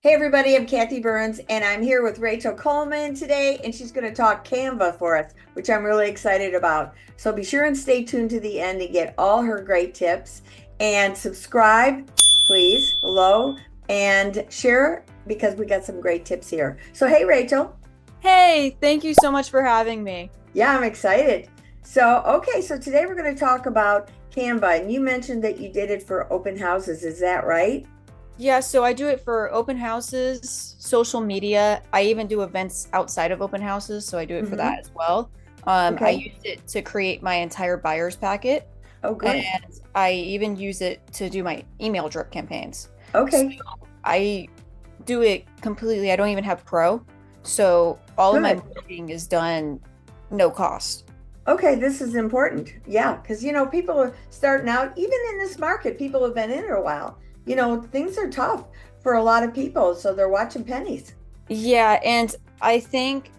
Hey everybody, I'm Kathy Burns and I'm here with Rachel Coleman today, and she's going to talk Canva for us, which I'm really excited about. So be sure and stay tuned to the end to get all her great tips, and subscribe please below and share because we got some great tips here. So hey Rachel. Hey, thank you so much for having me. Yeah, I'm excited. So today we're going to talk about Canva, and you mentioned that you did it for open houses. Is that right? Yeah, so I do it for open houses, social media. I even do events outside of open houses, so I do it for Mm-hmm. that as well. I Okay. use it to create my entire buyer's packet, Oh, good. and I even use it to do my email drip campaigns. So Okay. I do it completely. I don't even have pro, so all of my Good. marketing is done no cost. Okay, this is important. Yeah, because people are starting out, even in this market, people have been in it a while. Things are tough for a lot of people, so they're watching pennies. Yeah, and I think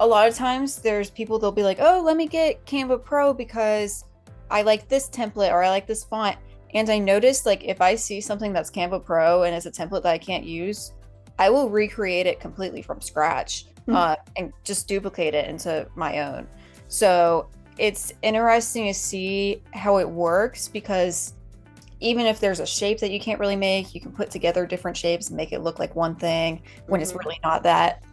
a lot of times there's people they'll be like, "Oh, let me get Canva Pro because I like this template or I like this font." And I noticed like if I see something that's Canva Pro and it's a template that I can't use, I will recreate it completely from scratch, Hmm. and just duplicate it into my own. So it's interesting to see how it works because even if there's a shape that you can't really make, you can put together different shapes and make it look like one thing when it's Hmm. really not that.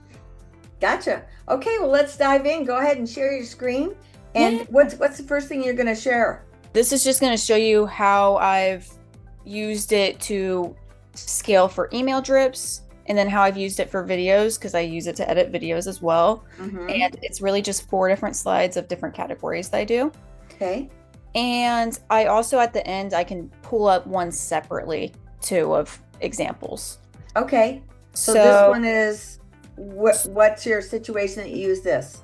Gotcha. Okay, well, let's dive in. Go ahead and share your screen. And Yeah. what's the first thing you're going to share? This is just going to show you how I've used it to scale for email drips and then how I've used it for videos because I use it to edit videos as well. Mm-hmm. And it's really just 4 different slides of different categories that I do. Okay. And I also at the end I can pull up one separately too of examples. Okay. So this So one is what's your situation that you use this?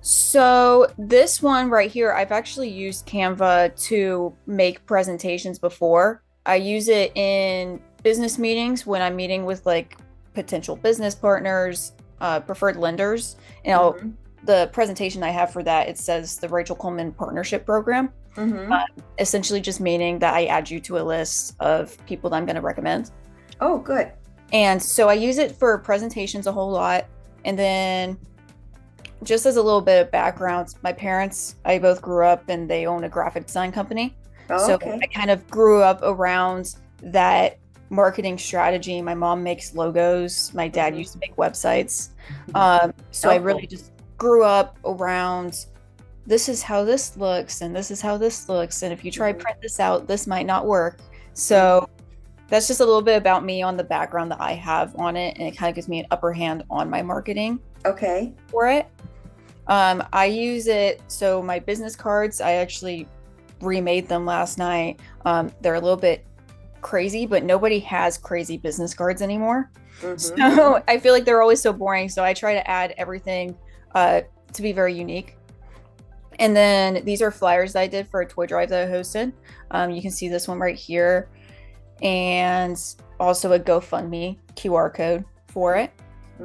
So this one right here, I've actually used Canva to make presentations before. I use it in business meetings when I'm meeting with like potential business partners, preferred lenders. Mm-hmm. The presentation I have for that, it says the Rachel Coleman Partnership Program, Mm-hmm. essentially just meaning that I add you to a list of people that I'm going to recommend. Oh, good. And so I use it for presentations a whole lot. And then just as a little bit of background, my parents, I both grew up and they own a graphic design company. Oh, So I okay. kind of grew up around that marketing strategy. My mom makes logos. My dad Mm-hmm. used to make websites. So I Oh, really cool. just grew up around this is how this looks and this is how this looks. And if you try Mm-hmm. print this out, this might not work. Mm-hmm. So that's just a little bit about me on the background that I have on it. And it kind of gives me an upper hand on my marketing Okay. for it. I use it so my business cards, I actually remade them last night. They're a little bit crazy, but nobody has crazy business cards anymore. Mm-hmm. So I feel like they're always so boring. So I try to add everything to be very unique. And then these are flyers that I did for a toy drive that I hosted. You can see this one right here, and also a GoFundMe QR code for it.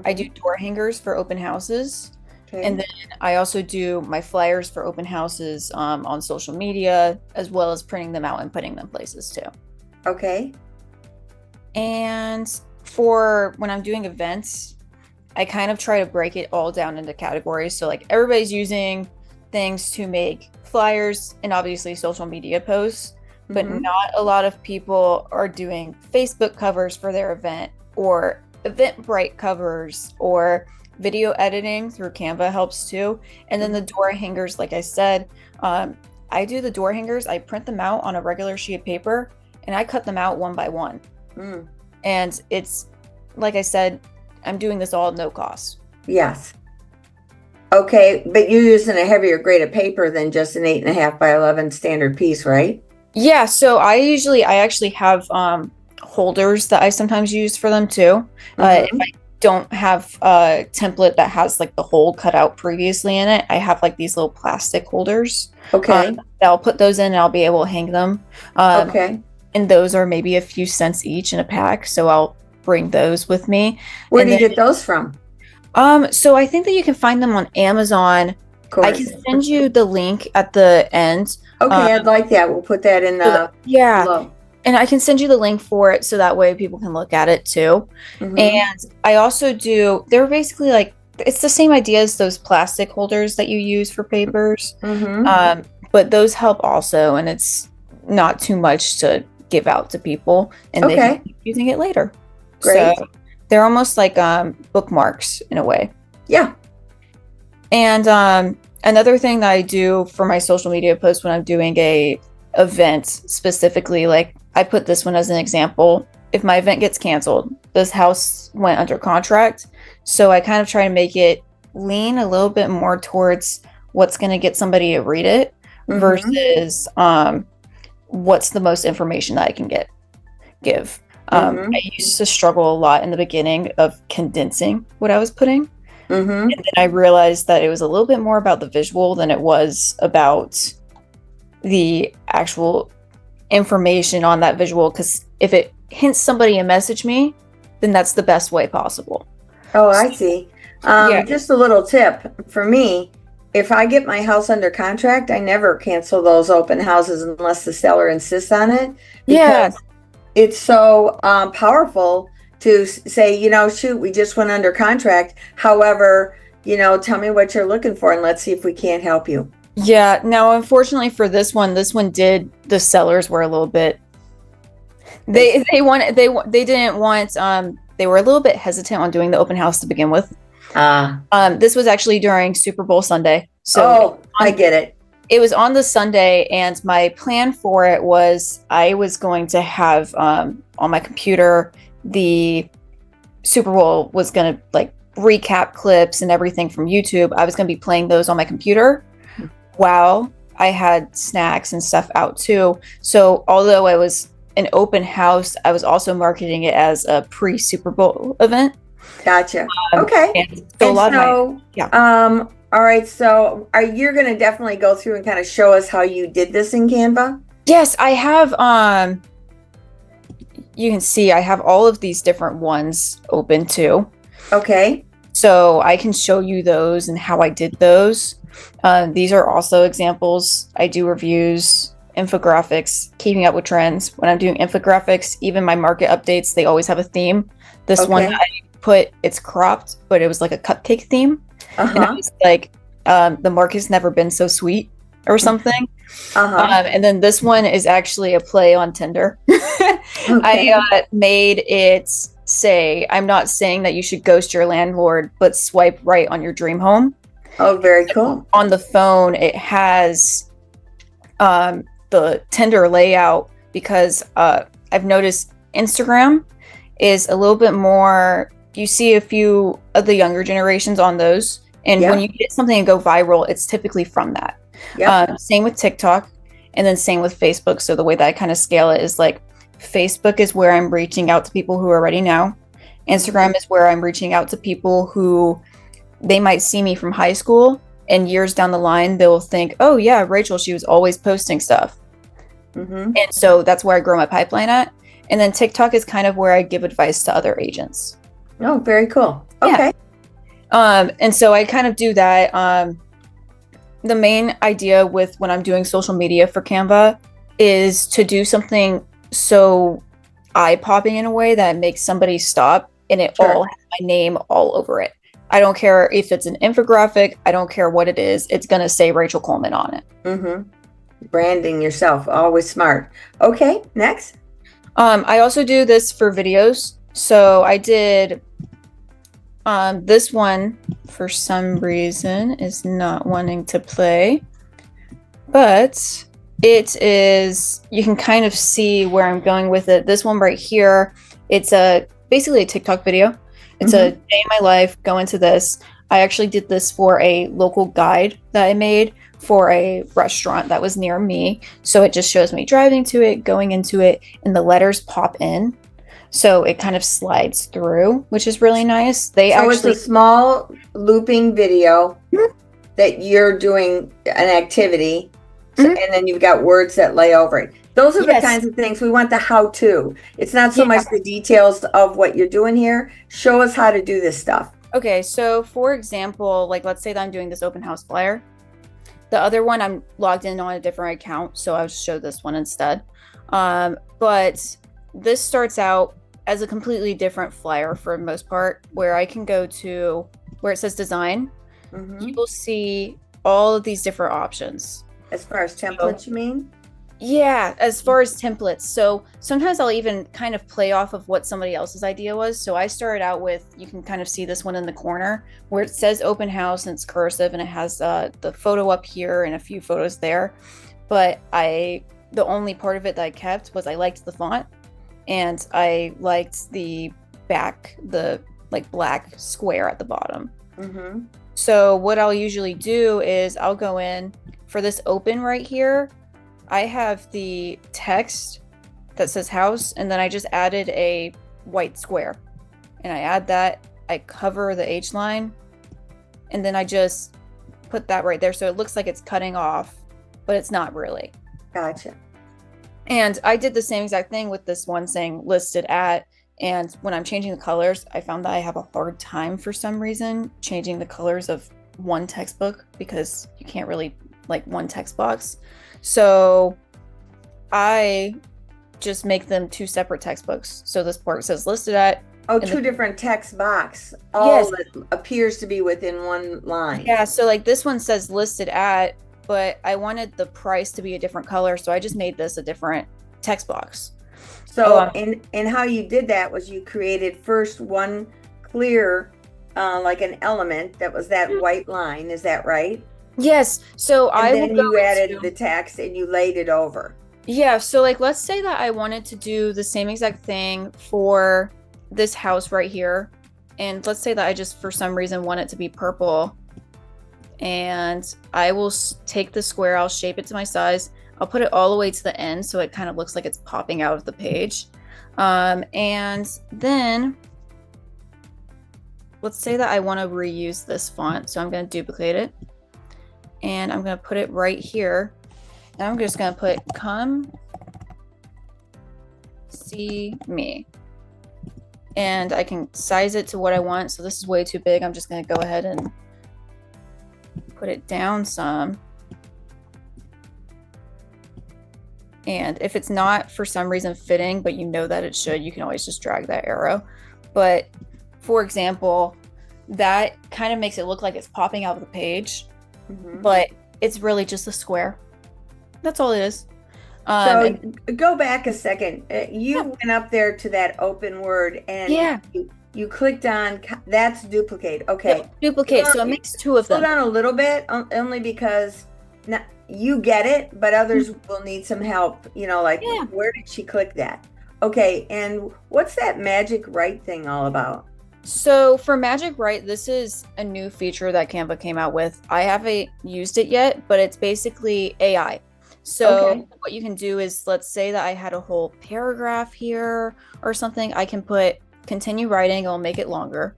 I do Mm-hmm. door hangers for open houses. And Okay. then I also do my flyers for open houses on social media, as well as printing them out and putting them places too. Okay. And for when I'm doing events, I kind of try to break it all down into categories. So, like, everybody's using things to make flyers and obviously social media posts, but Mm-hmm. not a lot of people are doing Facebook covers for their event or Eventbrite covers or video editing through Canva helps too. And then the Mm-hmm. door hangers, like I said, I do the door hangers, I print them out on a regular sheet of paper and I cut them out one by one. Mm. And it's, like I said, I'm doing this all at no cost. Yes. Okay, but you're using a heavier grade of paper than just an 8.5 by 11 standard piece, right? Yeah, so I actually have holders that I sometimes use for them too. If Mm-hmm. I don't have a template that has like the hole cut out previously in it, I have like these little plastic holders. Okay. That I'll put those in and I'll be able to hang them. Um, Okay. and those are maybe a few cents each in a pack, so I'll bring those with me. Where And do you then get those from? so I think that you can find them on Amazon. Of I can course. send you the link at the end. Um, Okay, I'd like that. We'll put that in so that, the yeah, below. And I can send you the link for it so that way people can look at it too. Mm-hmm. And I also do, they're basically like, it's the same idea as those plastic holders that you use for papers. Mm-hmm. Um, but those help also, and it's not too much to give out to people and they can Okay, keep using it later. So great. they're almost like bookmarks in a way. Yeah. And another thing that I do for my social media posts when I'm doing a event specifically, like I put this one as an example. If my event gets canceled, this house went under contract. So I kind of try to make it lean a little bit more towards what's going to get somebody to read it Mm-hmm. versus what's the most information that I can give. Mm-hmm. I used to struggle a lot in the beginning of condensing what I was putting. Mm-hmm. And then I realized that it was a little bit more about the visual than it was about the actual information on that visual. Because if it hints somebody to message me, then that's the best way possible. Oh, So, I see. yeah. Just a little tip for me. If I get my house under contract, I never cancel those open houses unless the seller insists on it Yeah. because it's so powerful to say, shoot, we just went under contract. However, tell me what you're looking for and let's see if we can't help you. Yeah. Now, unfortunately for this one did, the sellers were a little bit, They, they didn't want, they were a little bit hesitant on doing the open house to begin with. ah, This was actually during Super Bowl Sunday. So oh, I get it. it was on the Sunday, and my plan for it was I was going to have on my computer the Super Bowl was going to like recap clips and everything from YouTube. I was going to be playing those on my computer while I had snacks and stuff out too. So although I was an open house, I was also marketing it as a pre-Super Bowl event. Gotcha. Okay. And so a And lot of my, so, yeah. all right. So, are you going to definitely go through and kind of show us how you did this in Canva? Yes, I have you can see I have all of these different ones open too. Okay. So I can show you those and how I did those. These are also examples. I do reviews, infographics, keeping up with trends. When I'm doing infographics, even my market updates, they always have a theme. This one Okay. that I put, it's cropped, but it was like a cupcake theme. And I Uh-huh. was like, the market's never been so sweet or something. Uh-huh. And then this one is actually a play on Tinder. Okay. I made it say, I'm not saying that you should ghost your landlord, but swipe right on your dream home. Oh, very cool. On the phone, it has the Tinder layout because I've noticed Instagram is a little bit more, you see a few of the younger generations on those. And when Yeah. you get something and go viral, it's typically from that. Yep. Same with TikTok, and then same with Facebook. So the way that I kind of scale it is like Facebook is where I'm reaching out to people who already know. Instagram is where I'm reaching out to people who they might see me from high school, and years down the line, they'll think, oh, yeah, Rachel, she was always posting stuff. Mm-hmm. And so that's where I grow my pipeline at. And then TikTok is kind of where I give advice to other agents. Oh, very cool. Yeah. Okay. And so I kind of do that. The main idea with when I'm doing social media for Canva is to do something so eye-popping in a way that makes somebody stop and it Sure. all has my name all over it. I don't care if it's an infographic, I don't care what it is, it's gonna say Rachel Coleman on it. Mm-hmm. Branding yourself, always smart. Okay, next. I also do this for videos. So I did this one for some reason is not wanting to play, but it is, you can kind of see where I'm going with it. This one right here, it's basically a TikTok video. It's a day in my life, go into this. I actually did this for a local guide that I made for a restaurant that was near me. So it just shows me driving to it, going into it, and the letters pop in. So it kind of slides through, which is really nice. They So actually, it's a small looping video that you're doing an activity, Mhm. and then you've got words that lay over it. Those are the Yes. kinds of things we want the how-to. It's not so Yeah. much the details of what you're doing here. Show us how to do this stuff. Okay, so for example, like let's say that I'm doing this open house flyer. The other one I'm logged in on a different account, so I'll show this one instead. But this starts out as a completely different flyer for the most part, where I can go to where it says design. You Mm-hmm. will see all of these different options. As far as So, templates, you mean? yeah, as far as templates. So sometimes I'll even kind of play off of what somebody else's idea was. So I started out with, you can kind of see this one in the corner where it says open house and it's cursive and it has the photo up here and a few photos there. But the only part of it that I kept was I liked the font and I liked the back, the like black square at the bottom. Mm-hmm. So what I'll usually do is I'll go in for this open right here. I have the text that says house, and then I just added a white square. And I add that, I cover the H line, and then I just put that right there. So it looks like it's cutting off, but it's not really. Gotcha. And I did the same exact thing with this one saying listed at. And when I'm changing the colors, I found that I have a hard time for some reason changing the colors of one textbook because you can't really like one text box. So I just make them two separate textbooks. So this part says listed at. Oh, And two different text box, yes, all that appears to be within one line. yeah. So like this one says listed at, but I wanted the price to be a different color, so I just made this a different text box. Oh, So, and how you did that was you created first one clear, like an element that was that white line. Is that right? yes. So And I will then go you added into, the text and you laid it over. yeah. So like let's say that I wanted to do the same exact thing for this house right here, and let's say that I just for some reason want it to be purple, and I will take the square, I'll shape it to my size, I'll put it all the way to the end so it kind of looks like it's popping out of the page. And then let's say that I want to reuse this font. So I'm going to duplicate it and I'm going to put it right here. And I'm just going to put come see me. And I can size it to what I want. So this is way too big. I'm just going to go ahead and put it down some. And if it's not for some reason fitting, but you know that it should, you can always just drag that arrow. But for example, that kind of makes it look like it's popping out of the page, but it's really just a square. That's all it is. So go back a second. You went up there to that open word and yeah, you clicked on that's duplicate. Okay. yep, duplicate. So it makes two of them. Slow down a little bit, only because now you get it, but others will need some help. You know, like where did she click that? Okay, and what's that magic right thing all about? So for Magic Write, this is a new feature that Canva came out with. I haven't used it yet, but it's basically AI. So what you can do is, let's say that I had a whole paragraph here or something, I can put continue writing, it'll make it longer.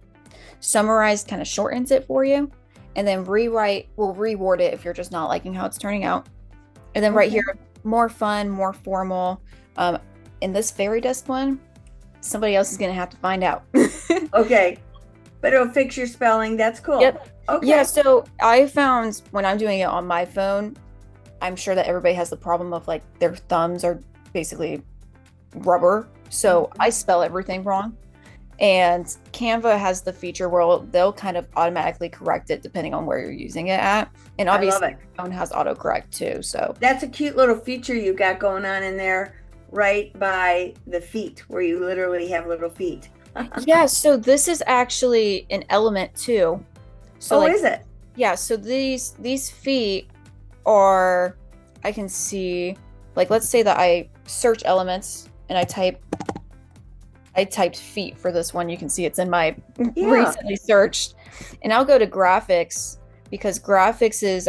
Summarize kind of shortens it for you. And then rewrite will reward it if you're just not liking how it's turning out. And then right here, more fun, more formal. In this fairy dust one, somebody else is going to have to find out. Okay, but it'll fix your spelling. That's cool. Yep. Okay. Yeah, so I found when I'm doing it on my phone, I'm sure that everybody has the problem of like their thumbs are basically rubber. So I spell everything wrong. And Canva has the feature where they'll kind of automatically correct it depending on where you're using it at. And obviously, your phone has autocorrect too. So that's a cute little feature you got going on in there, right by the feet, where you literally have little feet. Yeah, so this is actually an element too. So like, is it? Yeah, so these feet are, I can see, like let's say that I search elements and I typed feet for this one. You can see it's in my recently searched. And I'll go to graphics because graphics is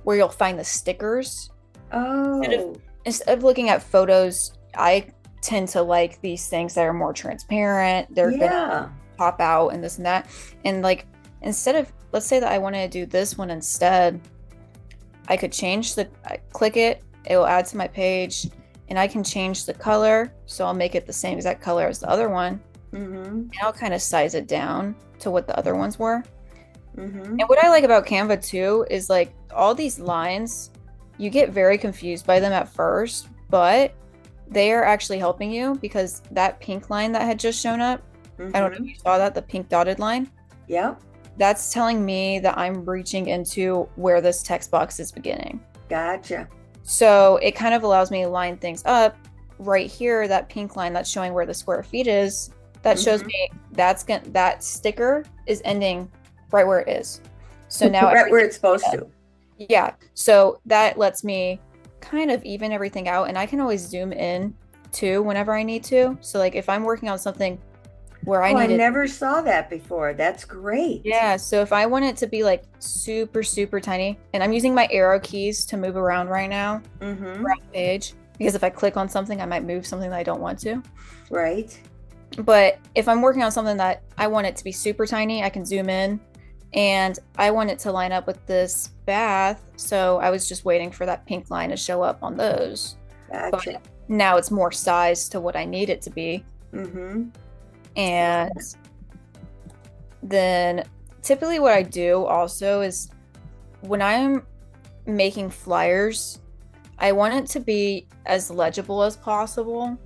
where you'll find the stickers. Oh. Instead of looking at photos, I tend to like these things that are more transparent. They're gonna pop out and this and that. And like instead of, let's say that I want to do this one instead, I could change click it, it will add to my page. And I can change the color, so I'll make it the same exact color as the other one. And I'll kind of size it down to what the other ones were. And what I like about Canva too is like all these lines, you get very confused by them at first, but they are actually helping you because that pink line that had just shown up, I don't know if Mm-hmm. you saw that, the pink dotted line, Yep. that's telling me that I'm reaching into where this text box is beginning. Gotcha. So it kind of allows me to line things up right here. That pink line that's showing where the square feet is, that shows Mm-hmm. me that sticker is ending right where it is. So now Right where everything, it's supposed to. yeah. So that lets me kind of even everything out, and I can always zoom in too whenever I need to. So like if I'm working on something where I Oh, I need it, never saw that before. That's great. yeah. So if I want it to be like super, super tiny, and I'm using my arrow keys to move around right now Mm-hmm. around the page, because if I click on something, I might move something that I don't want to. Right. But if I'm working on something that I want it to be super tiny, I can zoom in, and I want it to line up with this bath. So I was just waiting for that pink line to show up on those. But Gotcha. now it's more size to what I need it to be. Mm-hmm. And then typically what I do also is when I'm making flyers, I want it to be as legible as possible.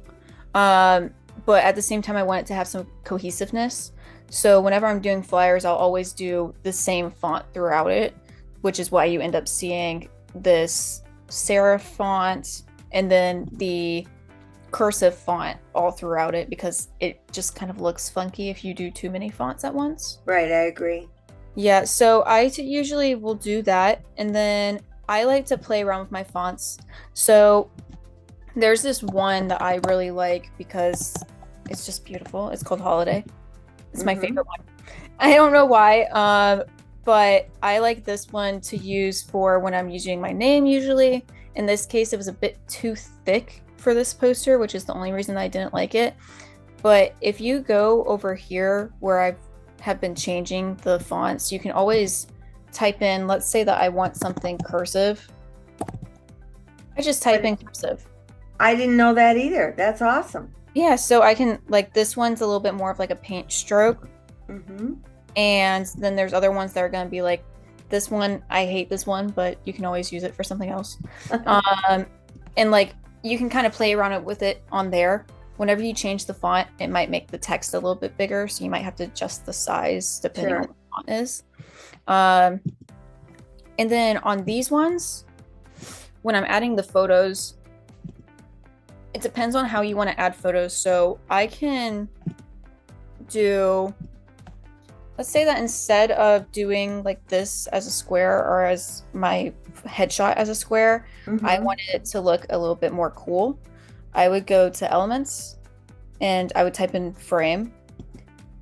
But at the same time, I want it to have some cohesiveness. So whenever I'm doing flyers, I'll always do the same font throughout it, which is why you end up seeing this serif font and then the cursive font all throughout it because it just kind of looks funky if you do too many fonts at once. Right, I agree. Yeah, so usually will do that, and then I like to play around with my fonts. So there's this one that I really like because it's just beautiful. It's called Holiday. It's my Mm-hmm. favorite one. I don't know why, but I like this one to use for when I'm using my name usually. In this case, it was a bit too thick for this poster, which is the only reason I didn't like it. But if you go over here where I have been changing the fonts, you can always type in, let's say that I want something cursive. I just type in cursive. I didn't know that either. That's awesome. Yeah, so I can, like, this one's a little bit more of like a paint stroke. Mm-hmm. And then there's other ones that are going to be like, this one, I hate this one, but you can always use it for something else. And like, you can kind of play around with it on there. Whenever you change the font, it might make the text a little bit bigger. So you might have to adjust the size depending on what the font is. And then on these ones, when I'm adding the photos, it depends on how you want to add photos. So I can do, let's say that instead of doing like this as a square or as my headshot as a square, Mm-hmm. I wanted it to look a little bit more cool. I would go to elements and I would type in frame,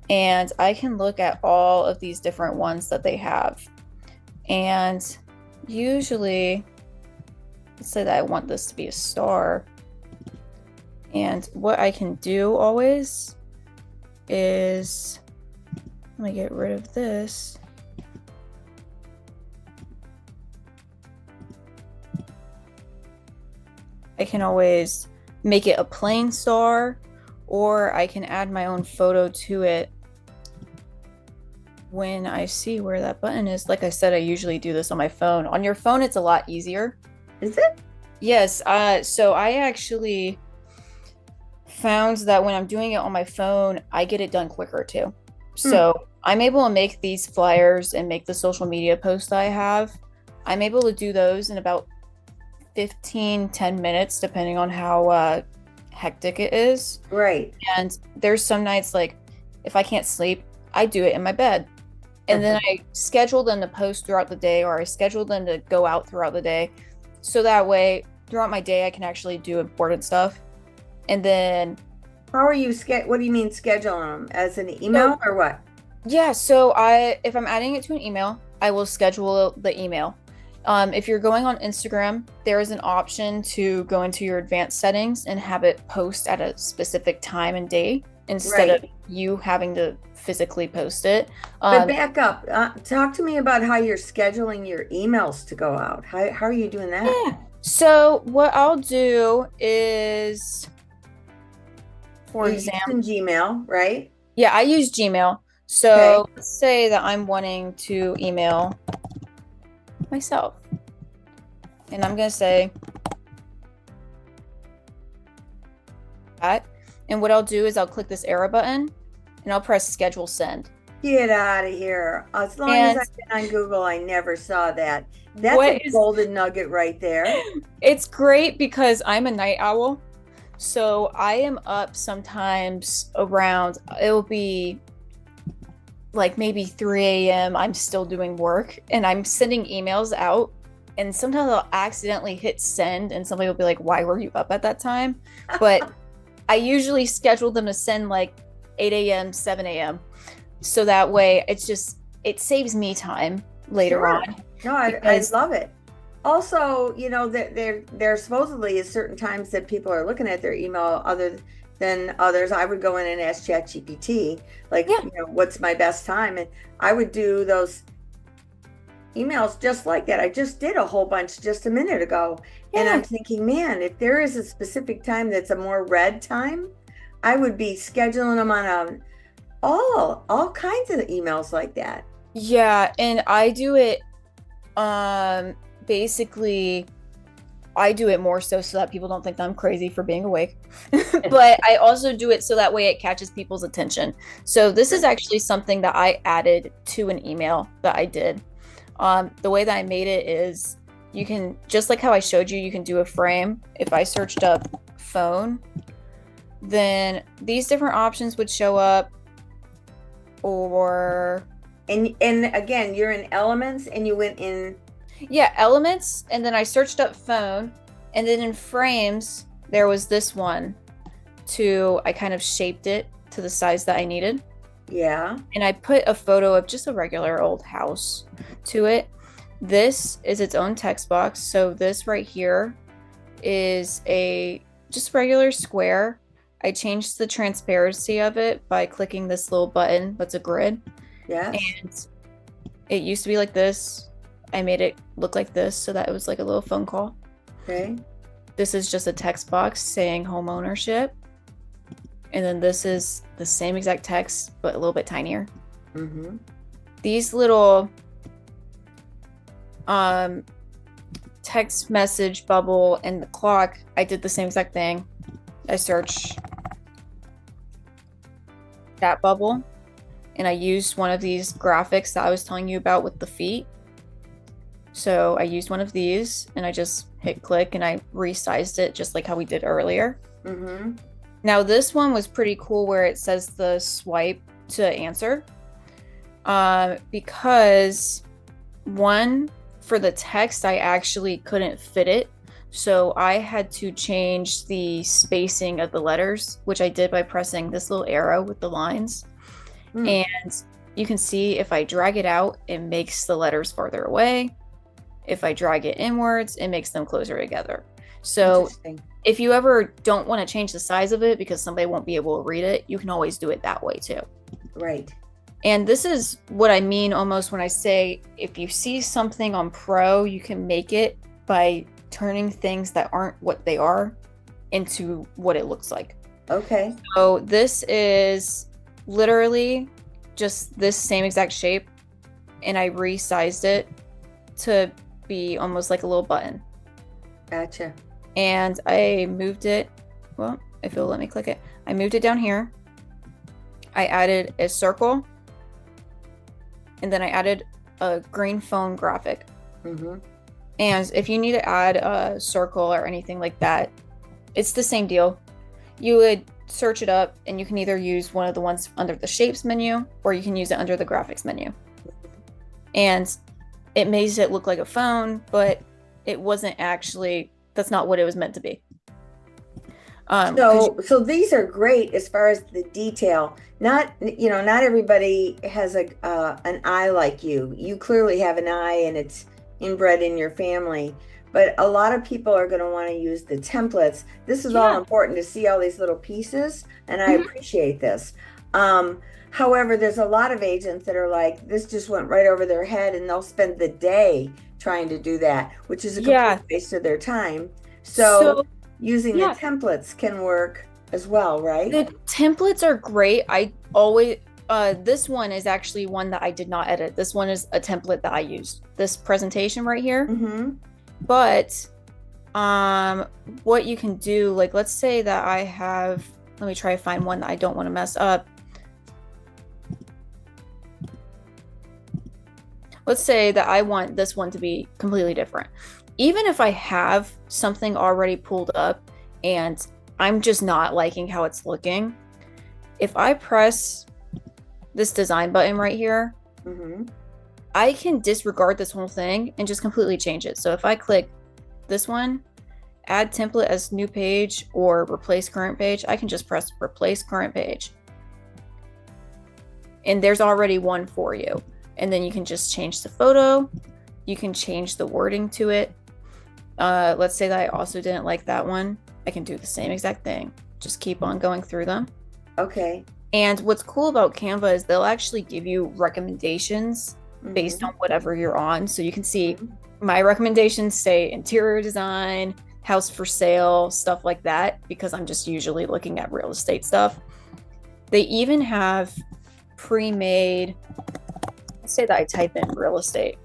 and I can look at all of these different ones that they have. And usually, let's say that I want this to be a star. And what I can do always is, let me get rid of this. I can always make it a plain star, or I can add my own photo to it when I see where that button is. Like I said, I usually do this on my phone. On your phone, it's a lot easier. Is it? Yes. So I actually found that when I'm doing it on my phone, I get it done quicker too. So I'm able to make these flyers and make the social media posts I have. I'm able to do those in about 10 minutes, depending on how hectic it is. Right. And there's some nights, like, if I can't sleep, I do it in my bed. And then I schedule them to post throughout the day, or I schedule them to go out throughout the day. So that way, throughout my day, I can actually do important stuff. And then, How are you what do you mean scheduling them? As an email or what? yeah, so if I'm adding it to an email, I will schedule the email. If you're going on Instagram, there is an option to go into your advanced settings and have it post at a specific time and day instead of you having to physically post it. But back up. Talk to me about how you're scheduling your emails to go out. How are you doing that? Yeah. So what I'll do is, for example, Gmail, right? yeah, I use Gmail. So let's say that I'm wanting to email myself. And I'm going to say, that. And what I'll do is I'll click this arrow button and I'll press schedule send. Get out of here. As long as And I've been on Google, I never saw that. That's what a is golden nugget right there. it's great because I'm a night owl. So I am up sometimes around, it'll be like maybe 3 a.m. I'm still doing work and I'm sending emails out. And sometimes I'll accidentally hit send and somebody will be like, why were you up at that time? But I usually schedule them to send like 8 a.m., 7 a.m. So that way it saves me time later Sure. on. No, I love it. Also, there supposedly is certain times that people are looking at their email other than others. I would go in and ask ChatGPT, like, Yeah. what's my best time? And I would do those emails just like that. I just did a whole bunch just a minute ago. And Yeah. I'm thinking, man, if there is a specific time that's a more read time, I would be scheduling them on all kinds of emails like that. Yeah. And I do it basically I do it more so that people don't think that I'm crazy for being awake. But I also do it so that way it catches people's attention. So this is actually something that I added to an email that I did. The way that I made it is you can, just like how I showed you, you can do a frame. If I searched up phone, then these different options would show up. Or And again, you're in elements and you went in. yeah, elements, and then I searched up phone, and then in frames there was this one I kind of shaped it to the size that I needed. Yeah. And I put a photo of just a regular old house to it. This is its own text box. So this right here is a just regular square. I changed the transparency of it by clicking this little button that's a grid. Yes. And it used to be like this. I made it look like this so that it was like a little phone call. Okay. This is just a text box saying home ownership. And then this is the same exact text, but a little bit tinier. Mm-hmm. These little text message bubble and the clock, I did the same exact thing. I searched that bubble and I used one of these graphics that I was telling you about with the feet. So I used one of these and I just hit click and I resized it just like how we did earlier. Mm-hmm. Now this one was pretty cool where it says the swipe to answer. Because one, for the text, I actually couldn't fit it. So I had to change the spacing of the letters, which I did by pressing this little arrow with the lines. And you can see if I drag it out, it makes the letters farther away. If I drag it inwards, it makes them closer together. So if you ever don't want to change the size of it because somebody won't be able to read it, you can always do it that way too. Right. And this is what I mean almost when I say if you see something on Pro, you can make it by turning things that aren't what they are into what it looks like. Okay. So this is literally just this same exact shape, and I resized it to be almost like a little button. Gotcha. And I moved it, well, if it'll let me click it, I moved it down here. I added a circle, and then I added a green phone graphic. Mm-hmm. And if you need to add a circle or anything like that, it's the same deal. You would search it up and you can either use one of the ones under the shapes menu or you can use it under the graphics menu. And it makes it look like a phone, but it wasn't actually, that's not what it was meant to be. So these are great as far as the detail. Not everybody has an eye like you. You clearly have an eye and it's inbred in your family. But a lot of people are going to want to use the templates. This is all important to see all these little pieces, and I appreciate this. However, there's a lot of agents that are like, this just went right over their head, and they'll spend the day trying to do that, which is a complete waste of their time. So using the templates can work as well, right? The templates are great. I always this one is actually one that I did not edit. This one is a template that I used. This presentation right here. Mm-hmm. But what you can do, like let's say that I have let me try to find one that I don't want to mess up. Let's say that I want this one to be completely different. Even if I have something already pulled up and I'm just not liking how it's looking, if I press this design button right here, I can disregard this whole thing and just completely change it. So if I click this one, add template as new page or replace current page, I can just press replace current page. And there's already one for you. And then you can just change the photo. You can change the wording to it. Let's say that I also didn't like that one. I can do the same exact thing. Just keep on going through them. Okay. And what's cool about Canva is they'll actually give you recommendations based on whatever you're on. So you can see my recommendations say interior design, house for sale, stuff like that, because I'm just usually looking at real estate stuff. They even have pre-made, let's say that I type in real estate.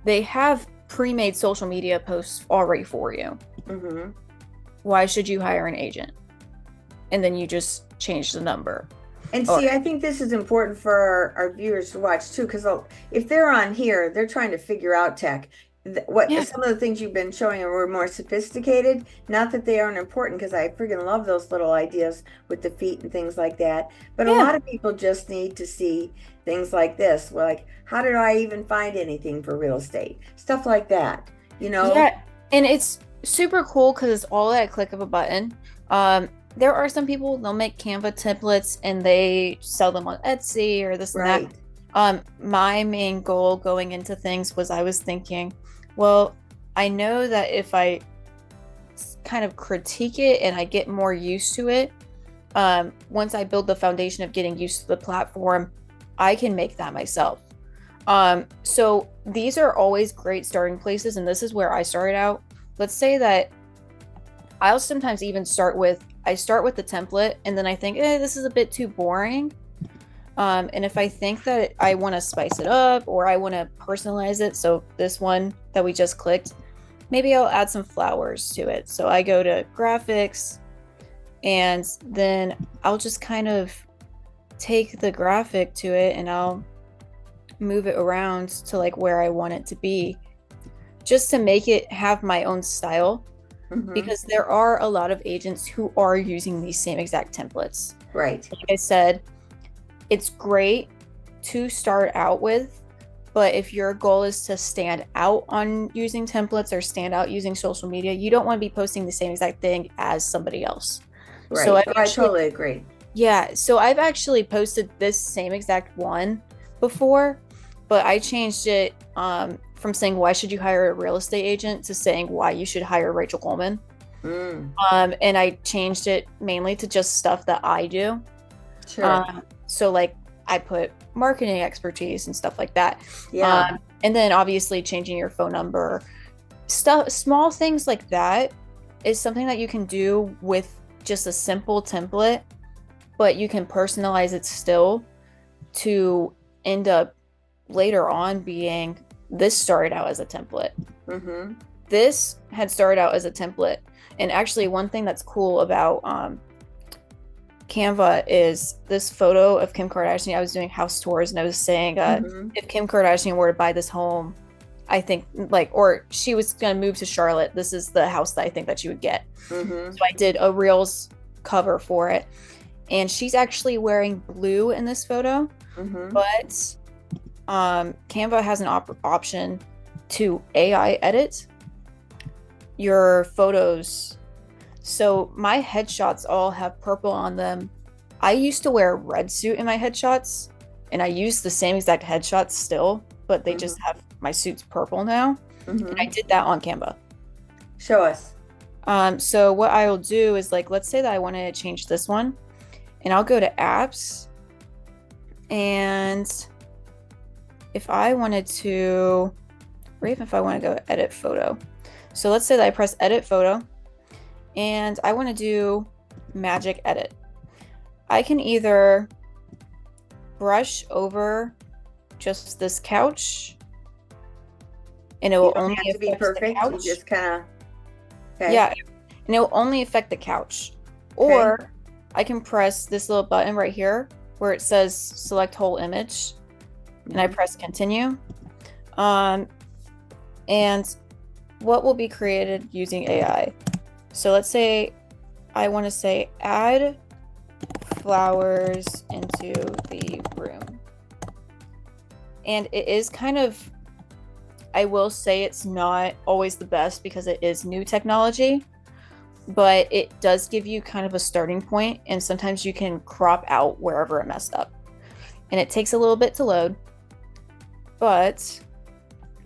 They have pre-made social media posts already for you. Why should you hire an agent? And then you just change the number. And see, I think this is important for our viewers to watch too, because if they're on here, they're trying to figure out tech. Some of the things you've been showing were more sophisticated. Not that they aren't important, because I freaking love those little ideas with the feet and things like that. But a lot of people just need to see things like this, like how did I even find anything for real estate? Stuff like that, you know? Yeah, and it's super cool because it's all at a click of a button. There are some people, they'll make Canva templates and they sell them on Etsy or this and that. My main goal going into things was I was thinking, well, I know that if I kind of critique it and I get more used to it, once I build the foundation of getting used to the platform, I can make that myself. So these are always great starting places, and this is where I started out. Let's say that I'll sometimes even start with the template, and then I think, this is a bit too boring. And if I think that I want to spice it up or I want to personalize it, so this one that we just clicked, maybe I'll add some flowers to it. So I go to graphics, and then I'll just kind of take the graphic to it and I'll move it around to like where I want it to be, just to make it have my own style. Because there are a lot of agents who are using these same exact templates. Right. Like I said, it's great to start out with, but if your goal is to stand out on using templates or stand out using social media, you don't want to be posting the same exact thing as somebody else. Right. So I totally agree. Yeah. So I've actually posted this same exact one before, but I changed it from saying why should you hire a real estate agent to saying why you should hire Rachel Coleman. And I changed it mainly to just stuff that I do. Sure. So like I put marketing expertise and stuff like that. Yeah. And then obviously changing your phone number, small things like that is something that you can do with just a simple template, but you can personalize it still to end up later on being, this started out as a template. This had started out as a template. And actually one thing that's cool about Canva is this photo of Kim Kardashian. I was doing house tours and I was saying, if Kim Kardashian were to buy this home, I think or she was going to move to Charlotte, this is the house that I think that she would get. So I did a Reels cover for it. And she's actually wearing blue in this photo, but Canva has an option to AI edit your photos. So my headshots all have purple on them. I used to wear a red suit in my headshots, and I use the same exact headshots still, but they just have my suits purple now. And I did that on Canva. Show us. So what I will do is let's say that I want to change this one, and I'll go to apps, and if I wanted to, or even if I want to go edit photo. So let's say that I press edit photo and I want to do magic edit. I can either brush over just this couch and it will only have to be perfect. You just kind of, yeah, and it will only affect the couch. Or I can press this little button right here where it says select whole image, and I press continue. And what will be created using AI? So let's say I want to say add flowers into the room. And it is kind of, I will say it's not always the best because it is new technology, but it does give you kind of a starting point, and sometimes you can crop out wherever it messed up. And it takes a little bit to load, but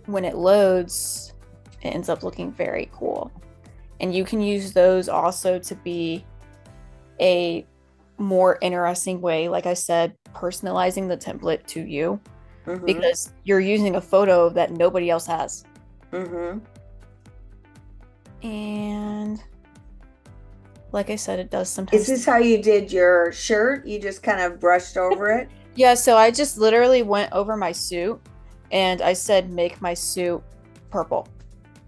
when it loads, it ends up looking very cool. And you can use those also to be a more interesting way, like I said, personalizing the template to you, because you're using a photo that nobody else has. And like I said, it does sometimes. Is this how you did your shirt? You just kind of brushed over it? Yeah, so I just literally went over my suit and I said, make my suit purple.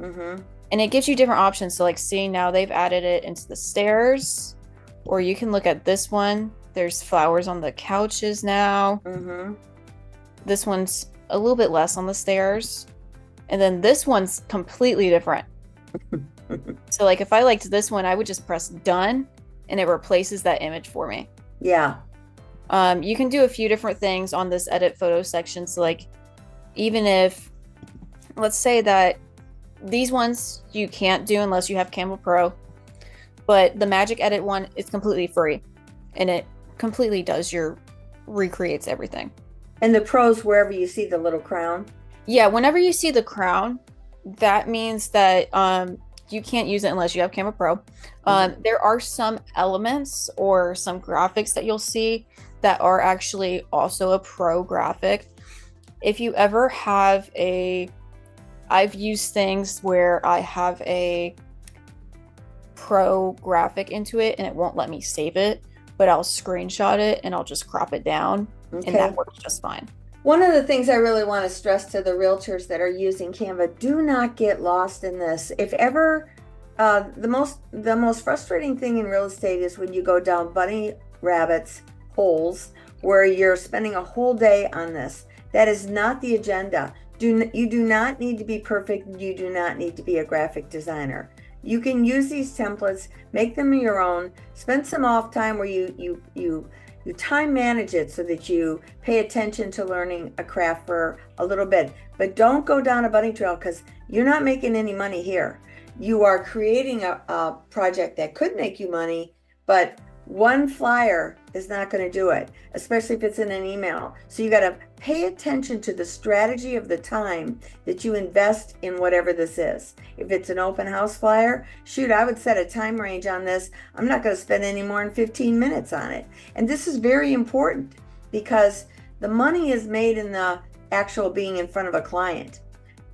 And it gives you different options. So like, see, now they've added it into the stairs, or you can look at this one. There's flowers on the couches now. This one's a little bit less on the stairs. And then this one's completely different. So like if I liked this one, I would just press done and it replaces that image for me. Yeah. You can do a few different things on this edit photo section. So like, even if, let's say that these ones you can't do unless you have Canva Pro, but the magic edit one is completely free and it completely recreates everything. And the pros, wherever you see the little crown? Yeah, whenever you see the crown, that means that you can't use it unless you have Canva Pro. There are some elements or some graphics that you'll see that are actually also a pro graphic. If you ever have I've used things where I have a pro graphic into it and it won't let me save it, but I'll screenshot it and I'll just crop it down, and that works just fine. One of the things I really want to stress to the realtors that are using Canva, do not get lost in this. If ever, the most frustrating thing in real estate is when you go down bunny rabbits holes where you're spending a whole day on this. That is not the agenda. You do not need to be perfect. You do not need to be a graphic designer. You can use these templates, make them your own, spend some off time where you time manage it so that you pay attention to learning a craft for a little bit. But don't go down a bunny trail, because you're not making any money here. You are creating a project that could make you money, but one flyer is not going to do it, especially if it's in an email. So you got to pay attention to the strategy of the time that you invest in whatever this is. If it's an open house flyer, shoot, I would set a time range on this. I'm not going to spend any more than 15 minutes on it. And this is very important because the money is made in the actual being in front of a client.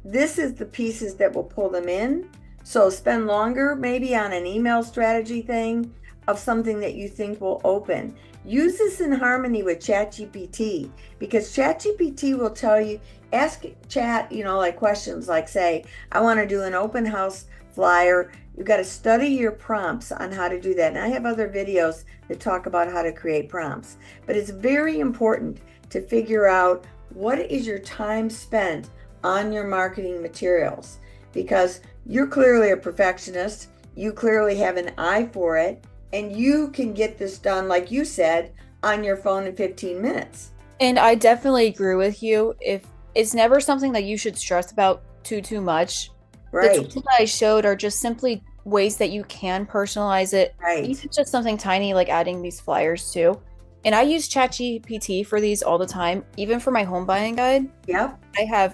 This is the pieces that will pull them in. So spend longer maybe on an email strategy thing of something that you think will open. Use this in harmony with ChatGPT, because ChatGPT will tell you, ask Chat, like questions like, say, I want to do an open house flyer. You've got to study your prompts on how to do that. And I have other videos that talk about how to create prompts. But it's very important to figure out what is your time spent on your marketing materials, because you're clearly a perfectionist. You clearly have an eye for it. And you can get this done, like you said, on your phone in 15 minutes. And I definitely agree with you. If it's never something that you should stress about too much. Right. The tools that I showed are just simply ways that you can personalize it. Right. Even just something tiny like adding these flyers too. And I use ChatGPT for these all the time, even for my home buying guide. Yep.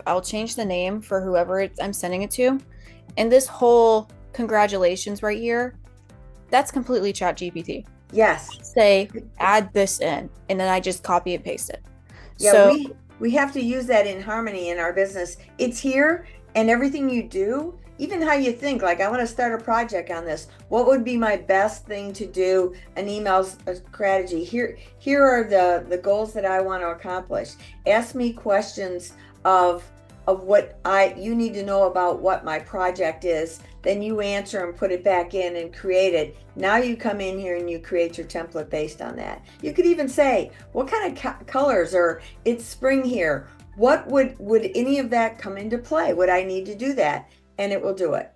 I'll change the name for whoever I'm sending it to. And this whole congratulations right here, that's completely ChatGPT. Yes. Say, add this in, and then I just copy and paste it. Yeah, so we have to use that in harmony in our business. It's here, and everything you do, even how you think, like, I want to start a project on this. What would be my best thing to do? An email strategy. Here are the goals that I want to accomplish. Ask me questions of of what you need to know about what my project is. Then you answer and put it back in and create it. Now you come in here and you create your template based on that. You could even say, what kind of colors, or it's spring here. What would any of that come into play? Would I need to do that? And it will do it.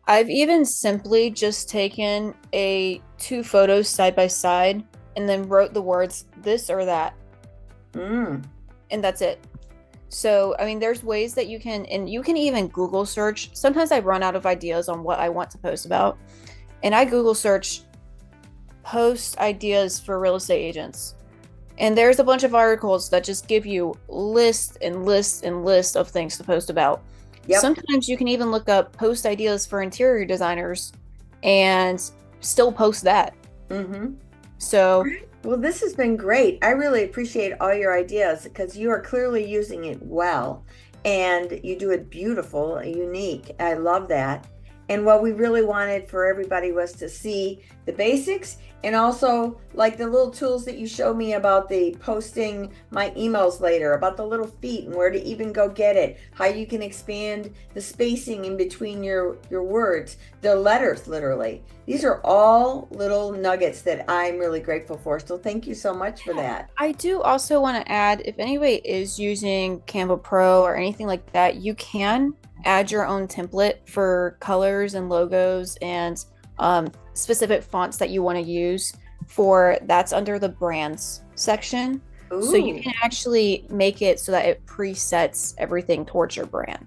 I've even simply just taken two photos side by side and then wrote the words this or that, Mm. and that's it. So, I mean, there's ways that you can, and you can even Google search. Sometimes I run out of ideas on what I want to post about, and I Google search post ideas for real estate agents. And there's a bunch of articles that just give you lists and lists and lists of things to post about. Yep. Sometimes you can even look up post ideas for interior designers and still post that. Mm-hmm. So, well, this has been great. I really appreciate all your ideas because you are clearly using it well and you do it beautiful, unique. I love that. And what we really wanted for everybody was to see the basics, and also like the little tools that you showed me about the posting my emails later, about the little feet and where to even go get it, how you can expand the spacing in between your words, the letters literally. These are all little nuggets that I'm really grateful for. So thank you so much for that. I do also want to add, if anybody is using Canva Pro or anything like that, you can add your own template for colors and logos and specific fonts that you want to use. For that's under the brands section. Ooh. So you can actually make it so that it presets everything towards your brand.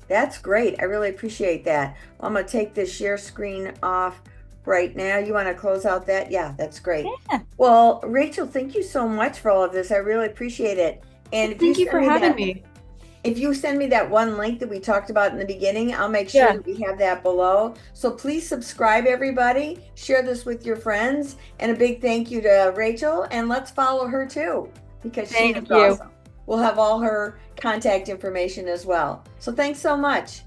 That's great. I really appreciate that. I'm going to take this share screen off right now. You want to close out that? Yeah, that's great. Yeah. Well, Rachel, thank you so much for all of this. I really appreciate it. And Thank you for having me. If you send me that one link that we talked about in the beginning, I'll make sure that we have that below. So please subscribe, everybody. Share this with your friends. And a big thank you to Rachel. And let's follow her too, because she's awesome. We'll have all her contact information as well. So thanks so much.